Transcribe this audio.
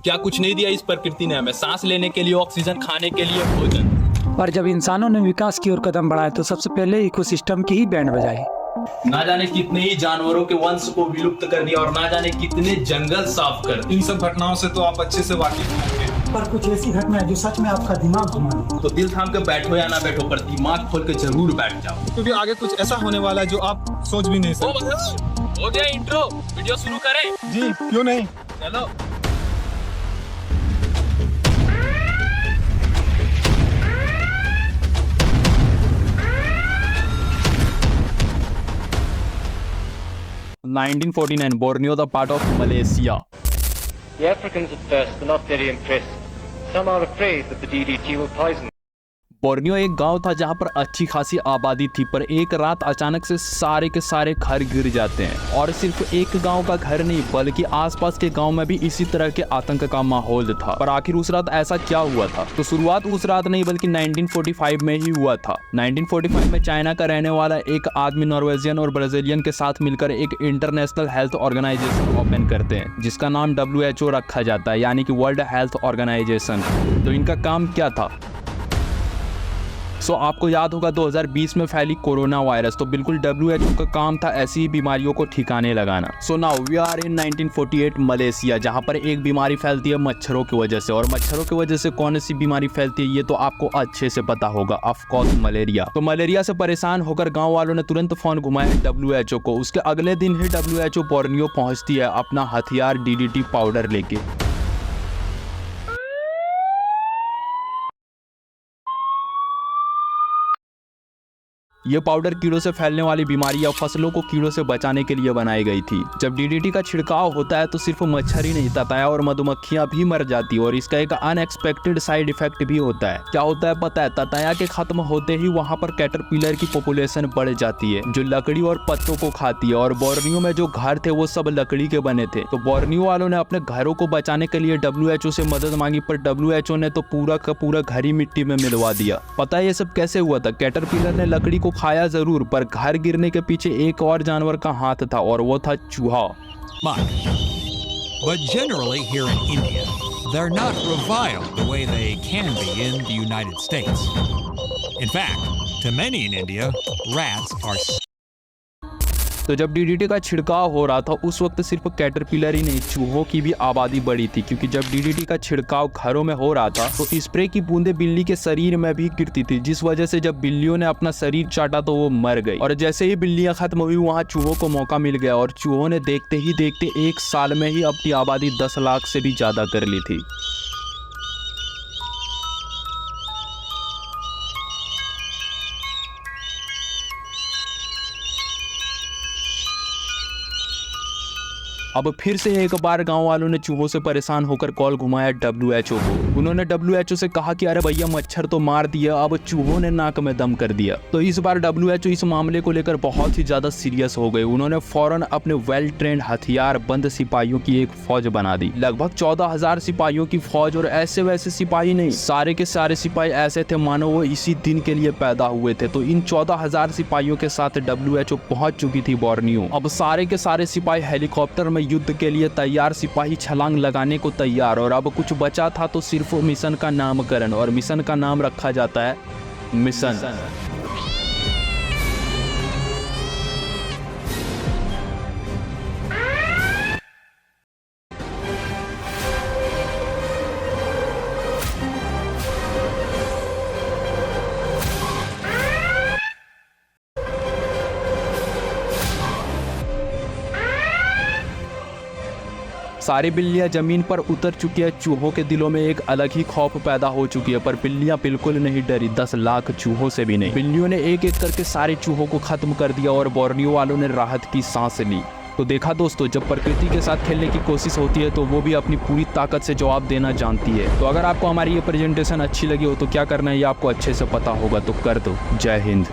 क्या कुछ नहीं दिया इस प्रकृति ने हमें? सांस लेने के लिए ऑक्सीजन, खाने के लिए भोजन। और जब इंसानों ने विकास की ओर कदम बढ़ाए तो सबसे पहले इकोसिस्टम की ही बैंड बजाई। ना जाने कितने ही जानवरों के वंश को विलुप्त कर दिया और ना जाने कितने जंगल साफ कर दिए। इन सब घटनाओं से तो आप अच्छे से वाकिफ होंगे, पर कुछ ऐसी घटना है जो सच में आपका दिमाग घुमा दे। तो दिल थाम के बैठो या ना बैठो, पर दिमाग खोल के जरूर बैठ जाओ, क्योंकि आगे कुछ ऐसा होने वाला है जो आप सोच भी नहीं सकते। हो गया इंट्रो, वीडियो शुरू करें? जी क्यों नहीं। चलो। Borneo, the part of Malaysia. The Africans at first were not very impressed. Some are afraid that the DDT will poison them. Borneo एक गांव था जहां पर अच्छी खासी आबादी थी, पर एक रात अचानक से सारे के सारे घर गिर जाते हैं। और सिर्फ एक गांव का घर नहीं बल्कि आसपास के गांव में भी इसी तरह के आतंक का माहौल था। पर आखिर उस रात ऐसा क्या हुआ था? तो शुरुआत उस रात नहीं बल्कि 1945 में ही हुआ था। 1945 में चाइना का रहने वाला एक आदमी नॉर्वेजियन और ब्राजीलियन के साथ मिलकर एक इंटरनेशनल हेल्थ ऑर्गेनाइजेशन ओपन करते हैं, जिसका नाम WHO रखा जाता है, यानी कि वर्ल्ड हेल्थ ऑर्गेनाइजेशन। तो इनका काम क्या था? आपको याद होगा 2020 में फैली कोरोना वायरस, तो बिल्कुल WHO का काम था ऐसी ही बीमारियों को ठिकाने लगाना। Now we are in 1948 Malaysia, जहां पर एक बीमारी फैलती है मच्छरों की वजह से। और मच्छरों की वजह से कौन सी बीमारी फैलती है ये तो आपको अच्छे से पता होगा, ऑफ कोर्स मलेरिया। तो मलेरिया से परेशान होकर गाँव वालों ने तुरंत फोन घुमाया WHO को। उसके अगले दिन ही WHO बोर्नियो पहुंचती है अपना हथियार DDT पाउडर लेके। ये पाउडर कीड़ों से फैलने वाली बीमारी या फसलों को कीड़ों से बचाने के लिए बनाई गई थी। जब DDT का छिड़काव होता है तो सिर्फ मच्छर ही नहीं, तताया और मधुमक्खियां भी मर जाती है। और इसका एक अनएक्सपेक्टेड साइड इफेक्ट भी होता है। क्या होता है पता है? तताया के खत्म होते ही वहां पर कैटरपिलर की पॉपुलेशन बढ़ जाती है, जो लकड़ी और पत्तों को खाती है। और बोर्नियो में जो घर थे वो सब लकड़ी के बने थे। तो बोर्नियो वालों ने अपने घरों को बचाने के लिए WHO से मदद मांगी, पर WHO ने तो पूरा का पूरा घर ही मिट्टी में मिलवा दिया। पता है ये सब कैसे हुआ था? कैटरपिलर ने लकड़ी को खाया जरूर, पर घर गिरने के पीछे एक और जानवर का हाथ था, और वो था चूहा। But generally here in India, they're not reviled the way they can be in the United States. In fact, to many in India, rats are तो जब DDT का छिड़काव हो रहा था उस वक्त सिर्फ कैटरपिलर ही नहीं, चूहों की भी आबादी बढ़ी थी। क्योंकि जब DDT का छिड़काव घरों में हो रहा था तो स्प्रे की बूंदें बिल्ली के शरीर में भी गिरती थी, जिस वजह से जब बिल्लियों ने अपना शरीर चाटा तो वो मर गई। और जैसे ही बिल्लियां खत्म हुई वहां चूहों को मौका मिल गया, और चूहों ने देखते ही देखते एक साल में ही अपनी आबादी 10 लाख से भी ज्यादा कर ली थी। अब फिर से एक बार गांव वालों ने चूहों से परेशान होकर कॉल घुमाया WHO को। उन्होंने WHO से कहा कि अरे भैया मच्छर तो मार दिया, अब चूहों ने नाक में दम कर दिया। तो इस बार WHO इस मामले को लेकर बहुत ही ज्यादा सीरियस हो गए। उन्होंने फौरन अपने वेल ट्रेंड हथियार बंद सिपाहियों की एक फौज बना दी, लगभग 14,000 सिपाहियों की फौज। और ऐसे वैसे सिपाही नहीं, सारे के सारे सिपाही ऐसे थे मानो वो इसी दिन के लिए पैदा हुए थे। तो इन 14,000 सिपाहियों के साथ WHO पहुंच चुकी थी बोर्नियो। अब सारे के सारे सिपाही हेलीकॉप्टर में युद्ध के लिए तैयार, सिपाही छलांग लगाने को तैयार। और अब कुछ बचा था तो सिर्फ मिशन का नामकरण, और मिशन का नाम रखा जाता है मिशन। सारी बिल्लियां जमीन पर उतर चुकी है। चूहों के दिलों में एक अलग ही खौफ पैदा हो चुकी है, पर बिल्लियां बिल्कुल नहीं डरी, 10 लाख चूहों से भी नहीं। बिल्लियों ने एक एक करके सारे चूहों को खत्म कर दिया और बोर्नियो वालों ने राहत की सांस ली। तो देखा दोस्तों, जब प्रकृति के साथ खेलने की कोशिश होती है तो वो भी अपनी पूरी ताकत से जवाब देना जानती है। तो अगर आपको हमारी ये प्रेजेंटेशन अच्छी लगी हो तो क्या करना है ये आपको अच्छे से पता होगा, तो कर दो। जय हिंद।